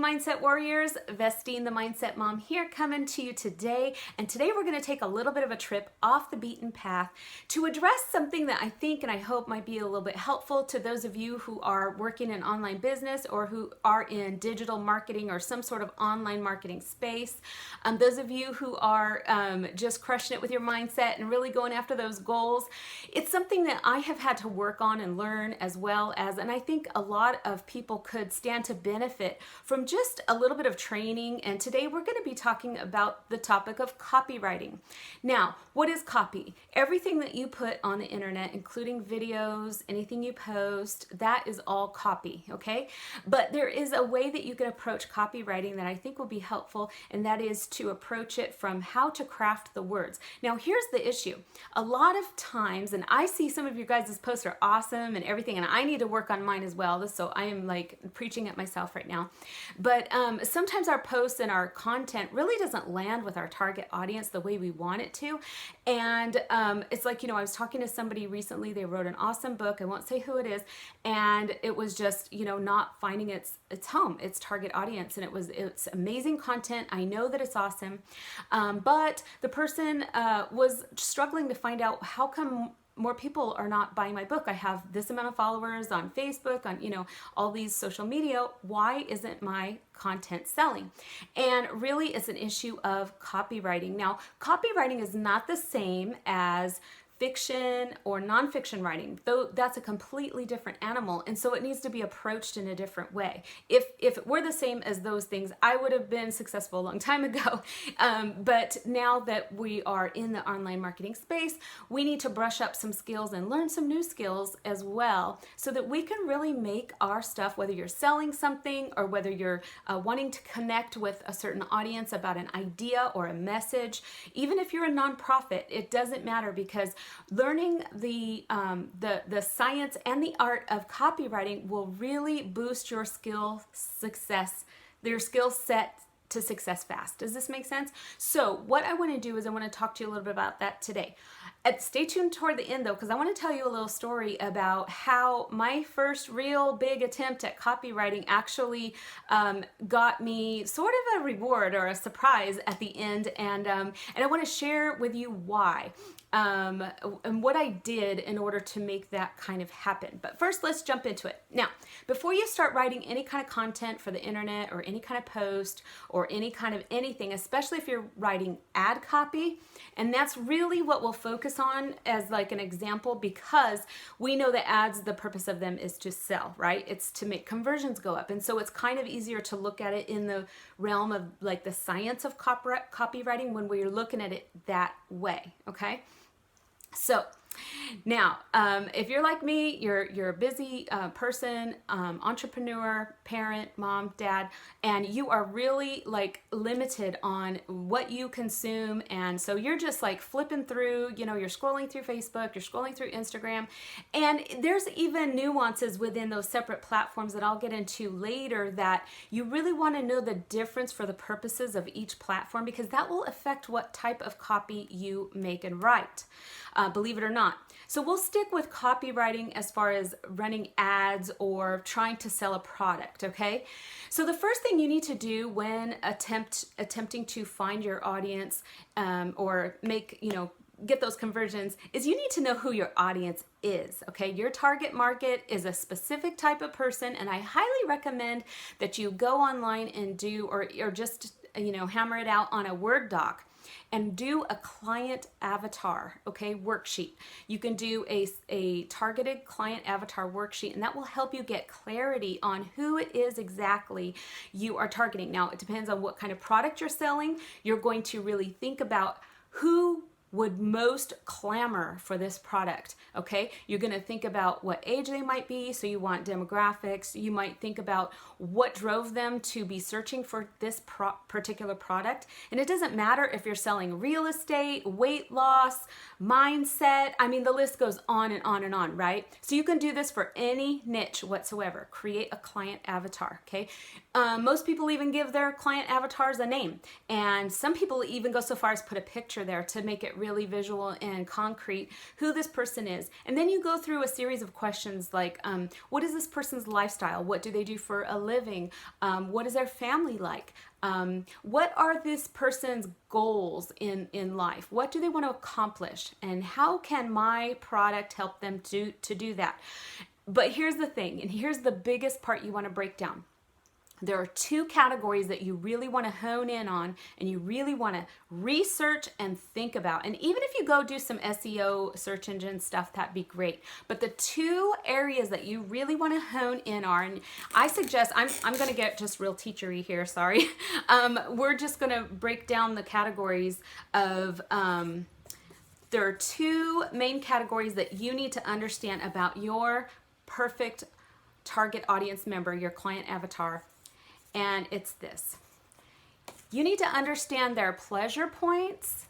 Mindset Warriors, Vestine the Mindset Mom here, coming to you today. And today we're going to take a little bit of a trip off the beaten path to address something that I think and I hope might be a little bit helpful to those of you who are working in online business or who are in digital marketing or some sort of online marketing space. Those of you who are just crushing it with your mindset and really going after those goals. It's something that I have had to work on and learn as well as, and I think a lot of people could stand to benefit from just a little bit of training. And today we're going to be talking about the topic of copywriting. Now, what is copy? Everything that you put on the internet, including videos, anything you post, that is all copy, okay? But there is a way that you can approach copywriting that I think will be helpful, and that is to approach it from how to craft the words. Now, here's the issue. A lot of times, and I see some of you guys' posts are awesome and everything, and I need to work on mine as well, so I am like preaching at myself right now. But sometimes our posts and our content really doesn't land with our target audience the way we want it to. And it's like, I was talking to somebody recently, they wrote an awesome book, I won't say who it is, and it was just, not finding its home, its target audience. And it's amazing content. I know that it's awesome. But the person was struggling to find out how come more people are not buying my book. I have this amount of followers on Facebook, on, all these social media. Why isn't my content selling? And really it's an issue of copywriting. Now, copywriting is not the same as fiction or nonfiction writing, though that's a completely different animal, and so it needs to be approached in a different way. If it were the same as those things, I would have been successful a long time ago. But now that we are in the online marketing space, we need to brush up some skills and learn some new skills as well, so that we can really make our stuff, whether you're selling something or whether you're wanting to connect with a certain audience about an idea or a message. Even if you're a nonprofit, it doesn't matter, because learning the science and the art of copywriting will really boost your skill set to success fast. Does this make sense? So what I want to do is I want to talk to you a little bit about that today. Stay tuned toward the end though, because I want to tell you a little story about how my first real big attempt at copywriting actually got me sort of a reward or a surprise at the end, and I want to share with you why. And what I did in order to make that kind of happen. But first, let's jump into it. Now, before you start writing any kind of content for the internet or any kind of post or any kind of anything, especially if you're writing ad copy, and that's really what we'll focus on as like an example, because we know that ads, the purpose of them is to sell, right? It's to make conversions go up. And so it's kind of easier to look at it in the realm of like the science of copywriting when we're looking at it that way, okay? So now, if you're like me, you're a busy person, entrepreneur, parent, mom, dad, and you are really like limited on what you consume. And so you're just like flipping through, you're scrolling through Facebook, you're scrolling through Instagram, and there's even nuances within those separate platforms that I'll get into later that you really want to know the difference for the purposes of each platform, because that will affect what type of copy you make and write. Believe it or not. So we'll stick with copywriting as far as running ads or trying to sell a product, okay? So the first thing you need to do when attempting to find your audience or make, get those conversions is you need to know who your audience is, okay? Your target market is a specific type of person, and I highly recommend that you go online and do, or just, hammer it out on a Word doc and do a client avatar, okay, worksheet. You can do a targeted client avatar worksheet, and that will help you get clarity on who it is exactly you are targeting. Now, it depends on what kind of product you're selling. You're going to really think about who would most clamor for this product, okay? You're gonna think about what age they might be, so you want demographics. You might think about what drove them to be searching for this particular product. And it doesn't matter if you're selling real estate, weight loss, mindset, I mean, the list goes on and on and on, right? So you can do this for any niche whatsoever. Create a client avatar, okay? Most people even give their client avatars a name, and some people even go so far as put a picture there to make it really visual and concrete who this person is. And then you go through a series of questions like, what is this person's lifestyle? What do they do for a living? What is their family like? What are this person's goals in life? What do they want to accomplish? And how can my product help them to do that? But here's the thing, and here's the biggest part you want to break down. There are two categories that you really want to hone in on and you really want to research and think about. And even if you go do some SEO, search engine stuff, that'd be great. But the two areas that you really want to hone in are, and I suggest, I'm going to get just real teachery here, sorry. We're just going to break down the categories of, there are two main categories that you need to understand about your perfect target audience member, your client avatar. And it's this. You need to understand their pleasure points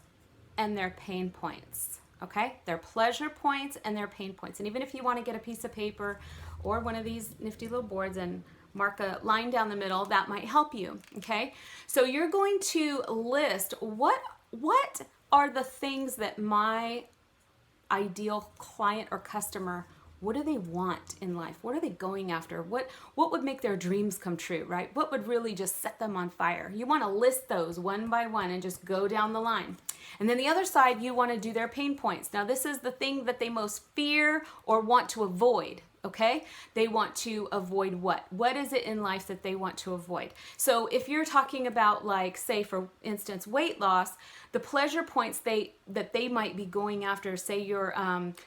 and their pain points, okay? Their pleasure points and their pain points. And even if you want to get a piece of paper or one of these nifty little boards and mark a line down the middle, that might help you, okay? So you're going to list what are the things that my ideal client or customer, what do they want in life? What are they going after? What would make their dreams come true, right? What would really just set them on fire? You want to list those one by one and just go down the line. And then the other side, you want to do their pain points. Now, this is the thing that they most fear or want to avoid, okay? They want to avoid what? What is it in life that they want to avoid? So if you're talking about, like, say, for instance, weight loss, the pleasure points that they might be going after, say your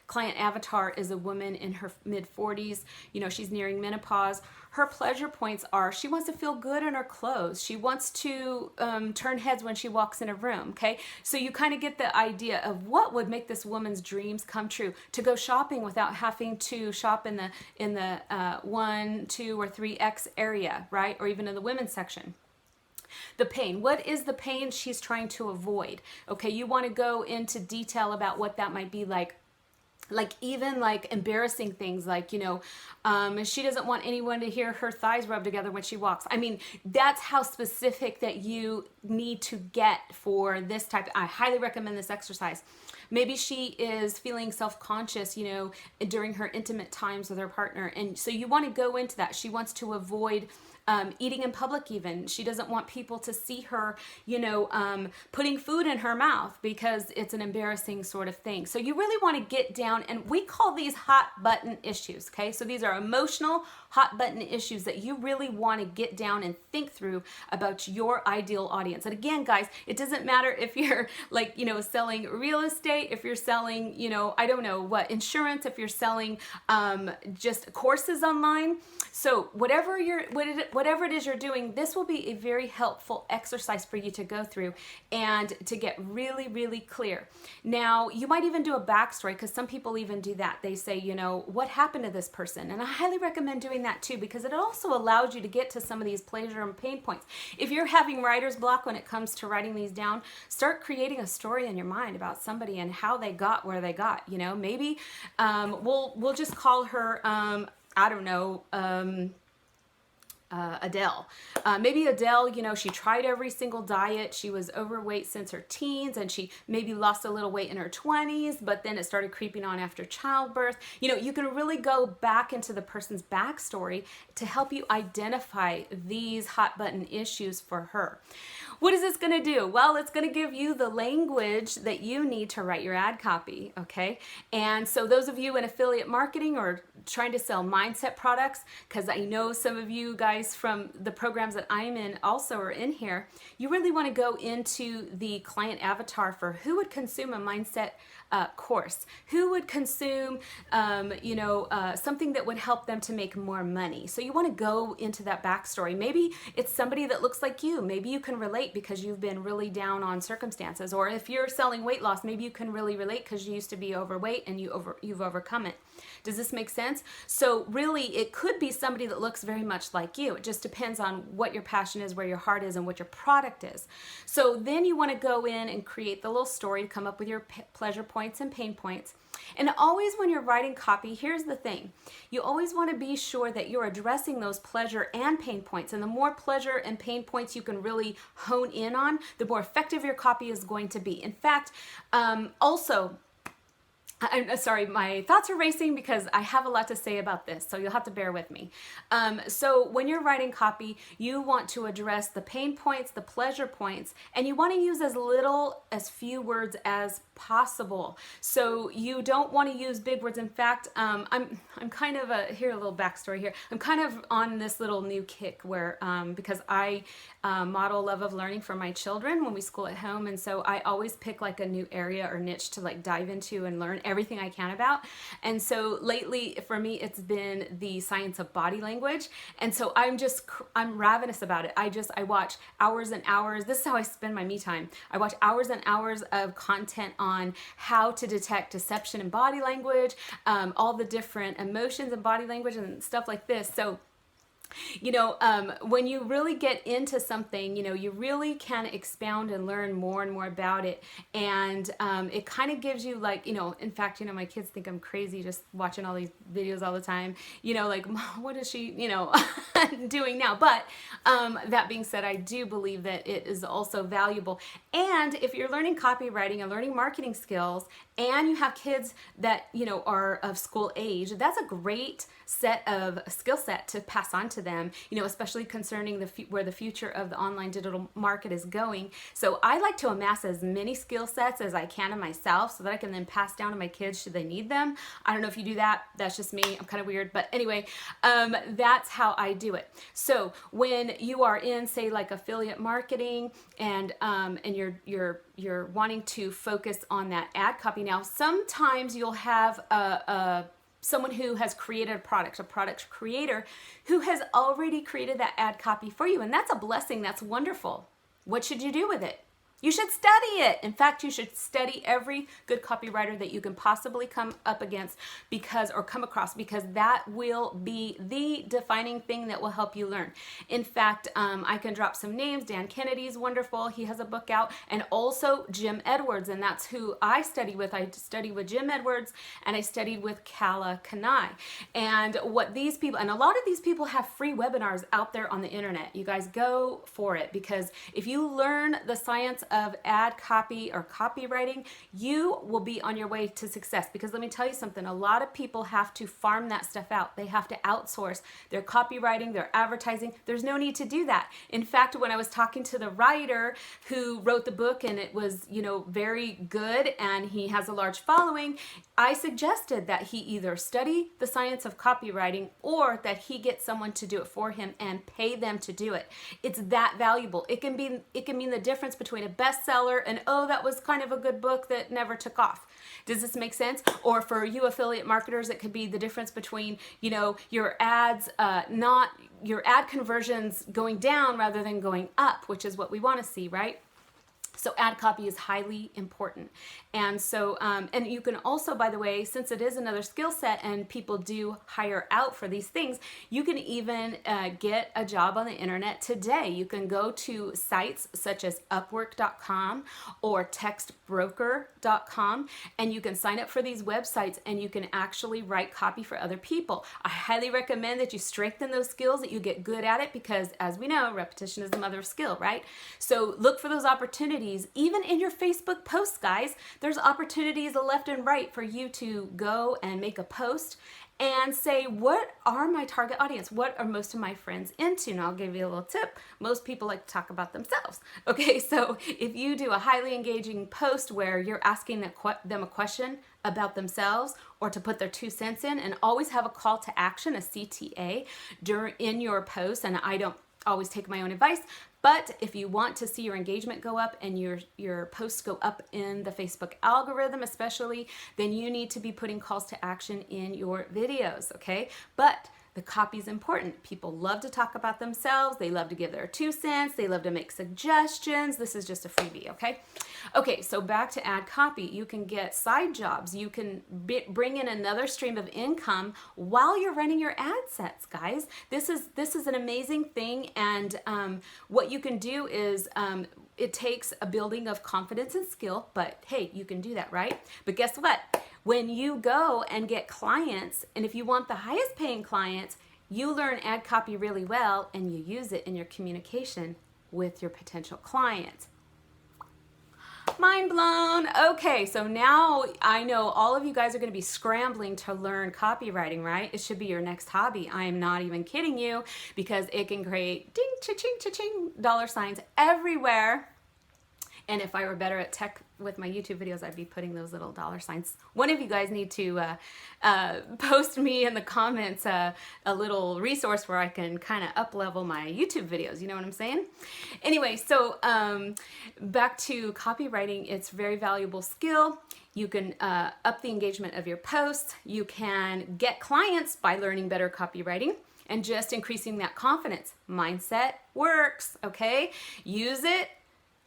client avatar is a woman in her mid-40s, you know, she's nearing menopause. Her pleasure points are she wants to feel good in her clothes. She wants to turn heads when she walks in a room, okay? So you kind of get the idea of what would make this woman's dreams come true, to go shopping without having to shop in the 1, 2, or 3X area, right? Or even in the women's section. The pain. What is the pain she's trying to avoid? Okay, you want to go into detail about what that might be like even like embarrassing things, like, you know, she doesn't want anyone to hear her thighs rub together when she walks. I mean, that's how specific that you need to get for this type. I highly recommend this exercise. Maybe she is feeling self-conscious, you know, during her intimate times with her partner. And so you want to go into that. She wants to avoid eating in public even. She doesn't want people to see her, you know, putting food in her mouth because it's an embarrassing sort of thing. So you really want to get down, and we call these hot button issues, okay? So these are emotional hot button issues that you really want to get down and think through about your ideal audience. And again, guys, it doesn't matter if you're, like, you know, selling real estate, if you're selling, you know, I don't know what, insurance, if you're selling just courses online. So whatever it is you're doing, this will be a very helpful exercise for you to go through and to get really, really clear. Now, you might even do a backstory, because some people even do that. They say, you know, what happened to this person? And I highly recommend doing that too, because it also allows you to get to some of these pleasure and pain points. If you're having writer's block when it comes to writing these down, start creating a story in your mind about somebody and how they got where they got. You know, maybe we'll just call her I don't know, Adele. Maybe Adele, you know, she tried every single diet. She was overweight since her teens, and she maybe lost a little weight in her 20s, but then it started creeping on after childbirth. You know, you can really go back into the person's backstory to help you identify these hot button issues for her. What is this going to do? Well, it's going to give you the language that you need to write your ad copy, okay? And so those of you in affiliate marketing or trying to sell mindset products, because I know some of you guys from the programs that I'm in also are in here, you really want to go into the client avatar for who would consume a mindset course, who would consume, something that would help them to make more money. So you want to go into that backstory. Maybe it's somebody that looks like you. Maybe you can relate because you've been really down on circumstances. Or if you're selling weight loss, maybe you can really relate because you used to be overweight and you've overcome it. Does this make sense? So really, it could be somebody that looks very much like you. It just depends on what your passion is, where your heart is, and what your product is. So then you want to go in and create the little story to come up with your pleasure points and pain points. And always when you're writing copy, here's the thing. You always want to be sure that you're addressing those pleasure and pain points. And the more pleasure and pain points you can really hone in on, the more effective your copy is going to be. In fact, also, I'm sorry, my thoughts are racing because I have a lot to say about this, so you'll have to bear with me. So when you're writing copy, you want to address the pain points, the pleasure points, and you want to use as few words as possible. So you don't want to use big words. In fact, I'm kind of here a little backstory here. I'm kind of on this little new kick where because I model love of learning for my children when we school at home, and so I always pick like a new area or niche to like dive into and learn everything I can about. And so lately for me it's been the science of body language, and so I'm ravenous about it. I watch hours and hours. This is how I spend my me time. I watch hours and hours of content on how to detect deception in body language, all the different emotions in body language and stuff like this. So when you really get into something, you really can expound and learn more and more about it. And it kind of gives you like, in fact, my kids think I'm crazy just watching all these videos all the time, like, what is she, doing now? But that being said, I do believe that it is also valuable. And if you're learning copywriting and learning marketing skills, and you have kids that, are of school age, that's a great skill set to pass on to them, especially concerning where the future of the online digital market is going. So I like to amass as many skill sets as I can in myself so that I can then pass down to my kids should they need them. I don't know if you do that. That's just me. I'm kind of weird. But anyway, that's how I do it. So when you are in, say, like affiliate marketing and you're wanting to focus on that ad copy. Now, sometimes you'll have someone who has created a product creator who has already created that ad copy for you. And that's a blessing. That's wonderful. What should you do with it? You should study it. In fact, you should study every good copywriter that you can possibly come up against come across, because that will be the defining thing that will help you learn. In fact, I can drop some names. Dan Kennedy's wonderful. He has a book out. And also Jim Edwards, and that's who I study with. I studied with Jim Edwards and I studied with Kala Kanai. And what these people, and a lot of these people have free webinars out there on the internet. You guys go for it, because if you learn the science of ad copy or copywriting, you will be on your way to success. Because let me tell you something, a lot of people have to farm that stuff out. They have to outsource their copywriting, their advertising. There's no need to do that. In fact, when I was talking to the writer who wrote the book and it was, very good and he has a large following, I suggested that he either study the science of copywriting or that he get someone to do it for him and pay them to do it. It's that valuable. It can mean the difference between a bestseller and, oh, that was kind of a good book that never took off. Does this make sense? Or for you affiliate marketers, it could be the difference between, your ads, your ad conversions going down rather than going up, which is what we want to see, right? So ad copy is highly important. And so, and you can also, by the way, since it is another skill set and people do hire out for these things, you can even get a job on the internet today. You can go to sites such as Upwork.com or textbroker.com, and you can sign up for these websites and you can actually write copy for other people. I highly recommend that you strengthen those skills, that you get good at it, because as we know, repetition is the mother of skill, right? So look for those opportunities. Even in your Facebook posts, guys, there's opportunities left and right for you to go and make a post and say, what are my target audience? What are most of my friends into? And I'll give you a little tip. Most people like to talk about themselves. Okay, so if you do a highly engaging post where you're asking them a question about themselves or to put their 2 cents in, and always have a call to action, a CTA, in your post, and I don't always take my own advice, but if you want to see your engagement go up and your posts go up in the Facebook algorithm especially, then you need to be putting calls to action in your videos, okay? But the copy is important. People love to talk about themselves. They love to give their 2 cents. They love to make suggestions. This is just a freebie, okay? Okay, so back to ad copy. You can get side jobs. You can bring in another stream of income while you're running your ad sets, guys. This is an amazing thing, and what you can do is it takes a building of confidence and skill, but hey, you can do that, right? But guess what? when you go and get clients, and if you want the highest paying clients, you learn ad copy really well and you use it in your communication with your potential clients. Mind blown. Okay, so now I know all of you guys are going to be scrambling to learn copywriting, right? It should be your next hobby. I am not even kidding you, because it can create ding, cha-ching, cha-ching, dollar signs everywhere. And if I were better at tech with my YouTube videos, I'd be putting those little dollar signs. One of you guys need to post me in the comments a little resource where I can kind of up-level my YouTube videos. You know what I'm saying? Anyway, so back to copywriting. It's a very valuable skill. You can up the engagement of your posts. You can get clients by learning better copywriting and just increasing that confidence. Mindset works, okay? Use it.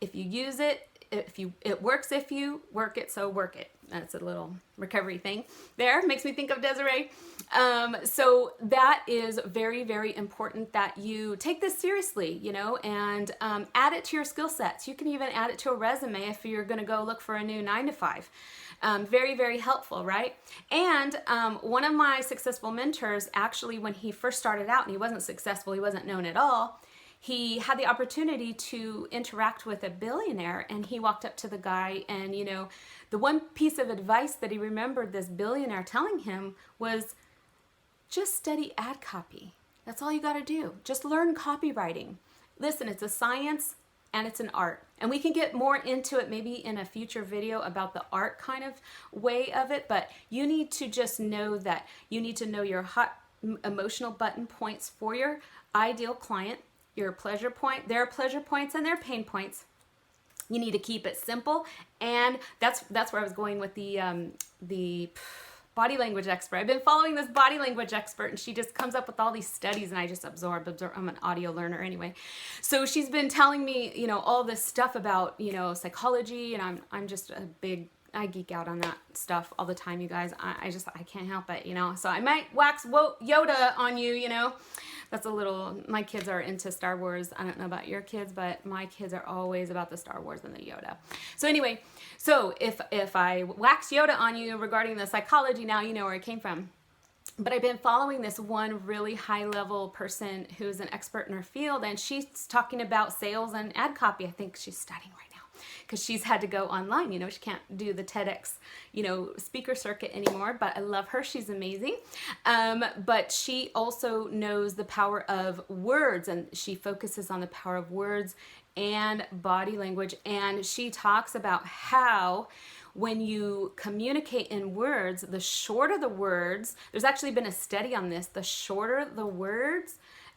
If you use it, it works if you work it, so work it. That's a little recovery thing there. Makes me think of Desiree. So that is very, very important that you take this seriously, you know, and add it to your skill sets. You can even add it to a resume if you're going to go look for a new 9-to-5. Very, very helpful, right? And one of my successful mentors, actually, when he first started out and he wasn't successful, he wasn't known at all, he had the opportunity to interact with a billionaire, and he walked up to the guy, and you know, the one piece of advice that he remembered this billionaire telling him was, just study ad copy. That's all you got to do. Just learn copywriting. Listen, it's a science and it's an art, and we can get more into it maybe in a future video about the art kind of way of it, but you need to just know that you need to know your hot emotional button points for your ideal client, your pleasure point, their pleasure points and their pain points. You need to keep it simple, and that's where I was going with the body language expert. I've been following this body language expert, and she just comes up with all these studies, and I just absorb. I'm an audio learner anyway. So she's been telling me, you know, all this stuff about, you know, psychology, and I'm just I geek out on that stuff all the time, you guys. I can't help it, you know. So I might wax Yoda on you, you know. That's a little, my kids are into Star Wars. I don't know about your kids, but my kids are always about the Star Wars and the Yoda. So anyway, so if I wax Yoda on you regarding the psychology, now you know where it came from. But I've been following this one really high level person who's an expert in her field, and she's talking about sales and ad copy. I think she's studying right now, because she's had to go online. You know, she can't do the TEDx, you know, speaker circuit anymore, but I love her. She's amazing. But she also knows the power of words, and she focuses on the power of words and body language. And she talks about how when you communicate in words, the shorter the words, there's actually been a study on this, the shorter the words,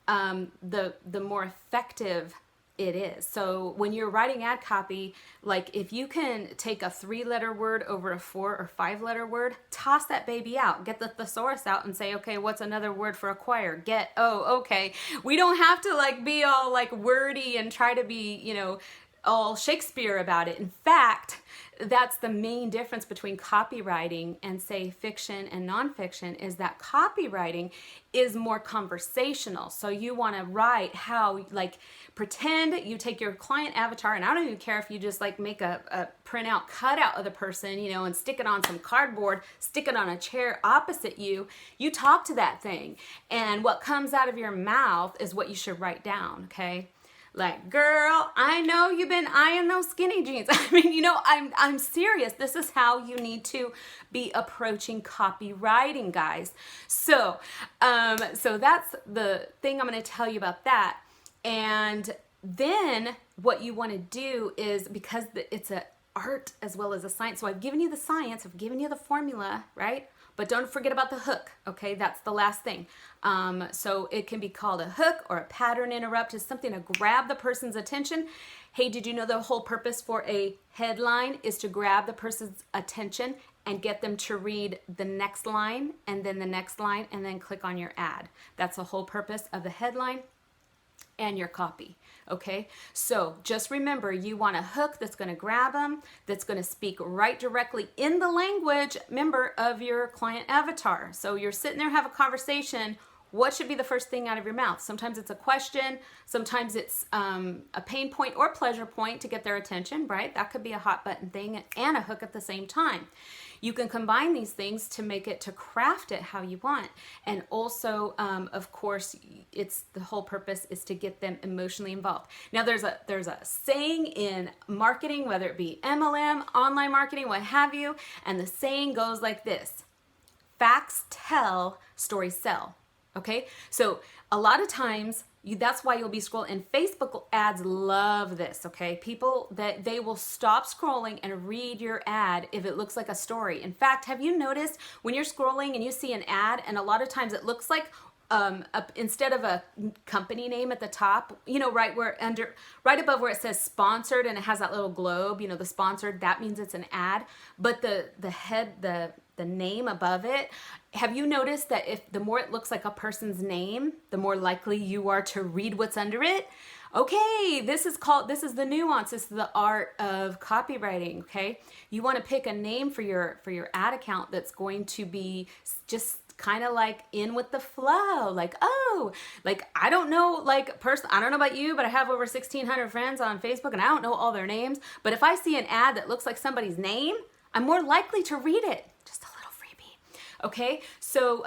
the more effective it is. So when you're writing ad copy, like if you can take a 3-letter word over a 4 or 5-letter word, toss that baby out. Get the thesaurus out and say, okay, what's another word for acquire? Get, oh, okay. We don't have to like be all like wordy and try to be, you know, all Shakespeare about it. In fact, that's the main difference between copywriting and say fiction and nonfiction, is that copywriting is more conversational. So you want to write how, like, pretend you take your client avatar, and I don't even care if you just like make a printout cutout of the person, you know, and stick it on some cardboard, stick it on a chair opposite you. You talk to that thing, and what comes out of your mouth is what you should write down, okay? Like, girl, I know you've been eyeing those skinny jeans. I mean, you know, I'm serious. This is how you need to be approaching copywriting, guys. So, so that's the thing I'm going to tell you about that. And then what you want to do is, because it's an art as well as a science. So I've given you the science, I've given you the formula, right? But don't forget about the hook, okay? That's the last thing. So it can be called a hook or a pattern interrupt. It's something to grab the person's attention. Hey, did you know the whole purpose for a headline is to grab the person's attention and get them to read the next line and then the next line and then click on your ad? That's the whole purpose of the headline and your copy. Okay, so just remember, you want a hook that's going to grab them, that's going to speak right directly in the language, member of your client avatar. So you're sitting there, have a conversation. what should be the first thing out of your mouth? Sometimes it's a question, sometimes it's a pain point or pleasure point to get their attention, right? That could be a hot button thing and a hook at the same time. You can combine these things to make it, to craft it how you want. And also, of course, it's the whole purpose is to get them emotionally involved. Now, there's a saying in marketing, whether it be MLM, online marketing, what have you, and the saying goes like this: facts tell, stories sell. Okay, so a lot of times that's why you'll be scrolling, and Facebook ads love this. Okay, people that they will stop scrolling and read your ad if it looks like a story. In fact, have you noticed when you're scrolling and you see an ad, and a lot of times it looks like instead of a company name at the top, right above where it says sponsored and it has that little globe, the sponsored, that means it's an ad, but the name above it, have you noticed that if the more it looks like a person's name, the more likely you are to read what's under it? Okay, this is the nuance. This is the art of copywriting, okay? You want to pick a name for your ad account that's going to be just kind of like in with the flow, like, I don't know, I don't know about you, but I have over 1,600 friends on Facebook and I don't know all their names, but if I see an ad that looks like somebody's name, I'm more likely to read it. Just a little freebie. Okay, so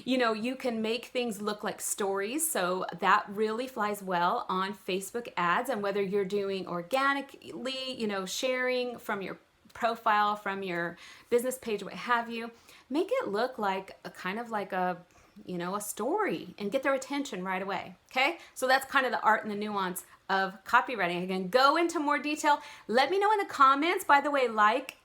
you can make things look like stories, so that really flies well on Facebook ads. And whether you're doing organically, sharing from your profile, from your business page, what have you, make it look like a kind of like a story and get their attention right away. Okay, so that's kind of the art and the nuance of copywriting. I can go into more detail. Let me know in the comments. By the way, like,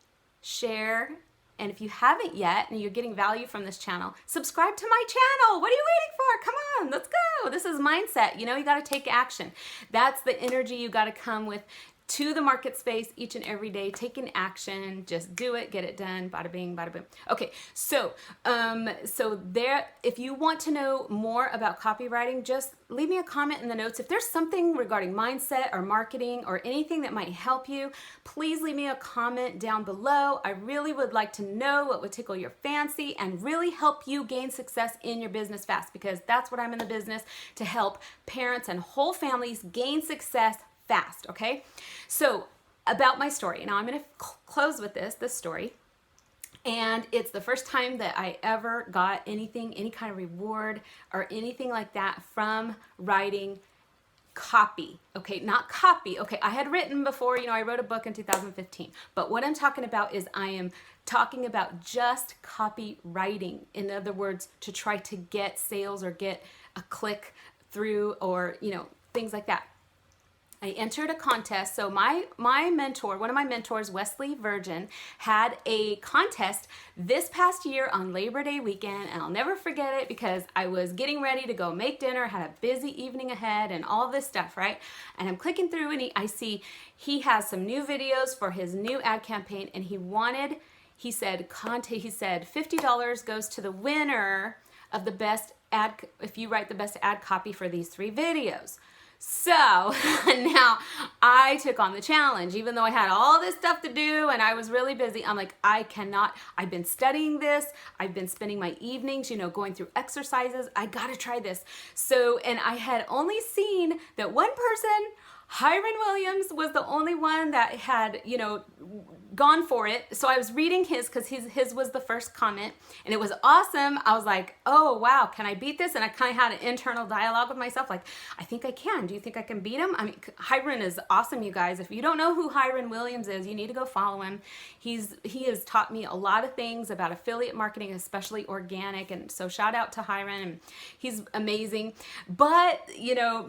share, and if you haven't yet and you're getting value from this channel, subscribe to my channel. What are you waiting for? Come on, let's go. This is mindset. You got to take action. That's the energy you got to come with to the market space each and every day, taking action. Just do it, get it done, bada bing, bada boom. Okay, so if you want to know more about copywriting, just leave me a comment in the notes. If there's something regarding mindset or marketing or anything that might help you, please leave me a comment down below. I really would like to know what would tickle your fancy and really help you gain success in your business fast, because that's what I'm in the business, to help parents and whole families gain success fast. Okay, so about my story. Now I'm going to close with this story, and it's the first time that I ever got any kind of reward or anything like that from writing copy. Okay, not copy. Okay, I had written before, I wrote a book in 2015, but what I'm talking about is I am talking about just copywriting. In other words, to try to get sales or get a click through, or things like that. I entered a contest. So my mentor, one of my mentors, Wesley Virgin, had a contest this past year on Labor Day weekend, and I'll never forget it because I was getting ready to go make dinner, had a busy evening ahead and all this stuff, right? And I'm clicking through and I see he has some new videos for his new ad campaign, and he said $50 goes to the winner of the best ad, if you write the best ad copy for these 3 videos. So now I took on the challenge, even though I had all this stuff to do and I was really busy. I'm like, I've been studying this. I've been spending my evenings, going through exercises. I got to try this. So, and I had only seen that one person, Hiram Williams, was the only one that had, gone for it. So I was reading his, because his was the first comment, and it was awesome. I was like, oh wow, can I beat this? And I kind of had an internal dialogue with myself, like, I think I can. Do you think I can beat him? I mean, Hiram is awesome, you guys. If you don't know who Hiram Williams is, you need to go follow him. He has taught me a lot of things about affiliate marketing, especially organic, and so shout out to Hiram, and he's amazing. But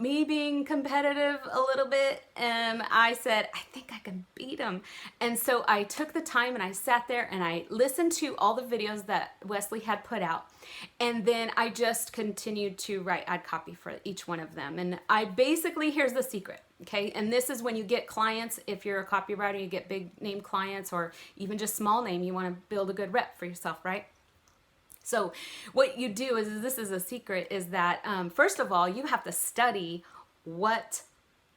me being competitive a little bit, I said, I think I can beat him. And so I took the time and I sat there and I listened to all the videos that Wesley had put out. And then I just continued to write ad copy for each one of them. And here's the secret, okay? And this is when you get clients. If you're a copywriter, you get big name clients, or even just small name, you want to build a good rep for yourself, right? So what you do this is a secret, is that first of all, you have to study what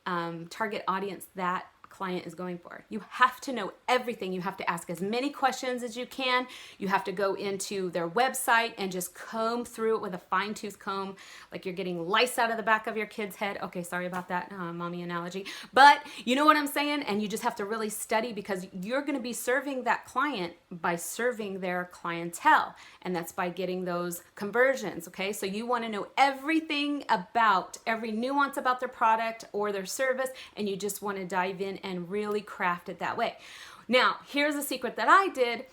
target audience that client is going for. You have to know everything. You have to ask as many questions as you can. You have to go into their website and just comb through it with a fine-tooth comb, like you're getting lice out of the back of your kid's head. Okay, sorry about that mommy analogy, but you know what I'm saying? And you just have to really study, because you're going to be serving that client by serving their clientele, and that's by getting those conversions. Okay, so you want to know everything about every nuance about their product or their service, and you just want to dive in and really craft it that way. Now, here's a secret that I did,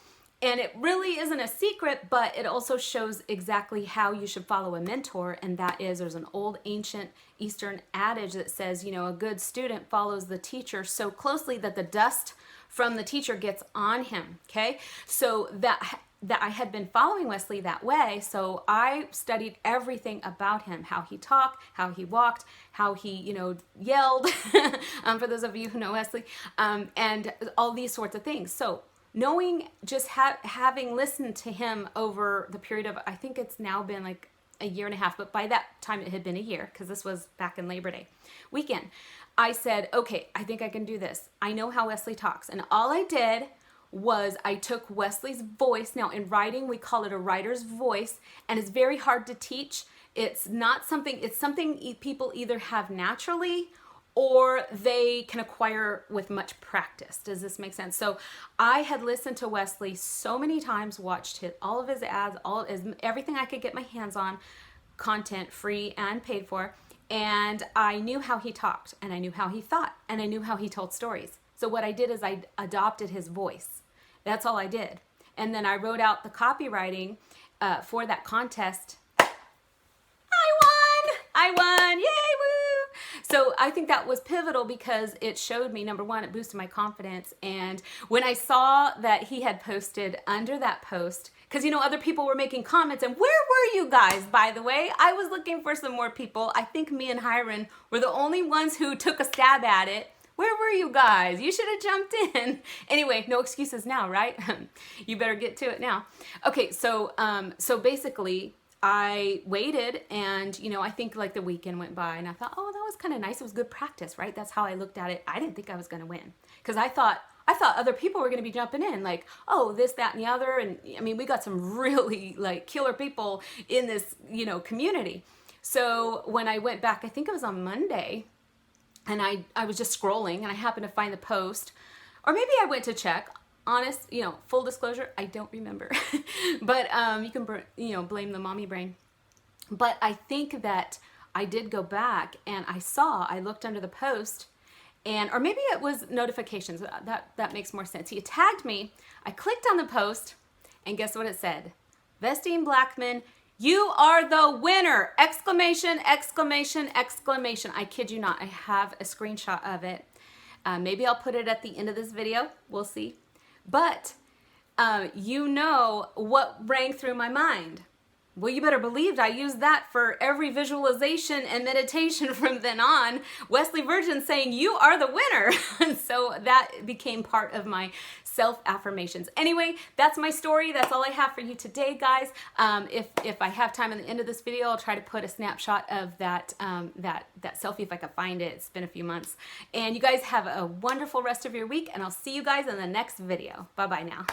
and it really isn't a secret, but it also shows exactly how you should follow a mentor, and that is, there's an old ancient Eastern adage that says, you know, a good student follows the teacher so closely that the dust from the teacher gets on him. Okay, so that I had been following Wesley that way, so I studied everything about him, how he talked, how he walked, how he, you know, yelled, for those of you who know Wesley, and all these sorts of things. So knowing, just having listened to him over the period of, I think it's now been like a year and a half, but by that time it had been a year, because this was back in Labor Day weekend, I said, okay, I think I can do this. I know how Wesley talks, and all I did was I took Wesley's voice. Now in writing, we call it a writer's voice, and it's very hard to teach. It's something people either have naturally or they can acquire with much practice. Does this make sense? So I had listened to Wesley so many times, watched all of his ads, everything I could get my hands on, content, free and paid for, and I knew how he talked, and I knew how he thought, and I knew how he told stories. So what I did is I adopted his voice. That's all I did. And then I wrote out the copywriting for that contest. I won! Yay, woo! So I think that was pivotal, because it showed me, number one, it boosted my confidence. And when I saw that he had posted under that post, because, you know, other people were making comments, and where were you guys, by the way? I was looking for some more people. I think me and Hiram were the only ones who took a stab at it. Where were you guys? You should have jumped in. Anyway, no excuses now, right? You better get to it now. Okay, so basically, I waited, and, you know, I think like the weekend went by, and I thought, oh, that was kind of nice. It was good practice, right? That's how I looked at it. I didn't think I was going to win, because I thought other people were going to be jumping in, like, oh, this, that, and the other. And I mean, we got some really like killer people in this, you know, community. So when I went back, I think it was on Monday, and I was just scrolling, and I happened to find the post, or maybe I went to check. Honest, you know, full disclosure, I don't remember. But you can, you know, blame the mommy brain. But I think that I did go back, and I looked under the post, and, or maybe it was notifications. That makes more sense. He tagged me. I clicked on the post, and guess what it said? Vestine Blackman, you are the winner! Exclamation, exclamation, exclamation. I kid you not. I have a screenshot of it. Maybe I'll put it at the end of this video. We'll see. But you know what rang through my mind. Well, you better believe I used that for every visualization and meditation from then on. Wesley Virgin saying, you are the winner. And so that became part of my self-affirmations. Anyway, that's my story. That's all I have for you today, guys. If I have time at the end of this video, I'll try to put a snapshot of that selfie if I can find it. It's been a few months. And you guys have a wonderful rest of your week, and I'll see you guys in the next video. Bye-bye now.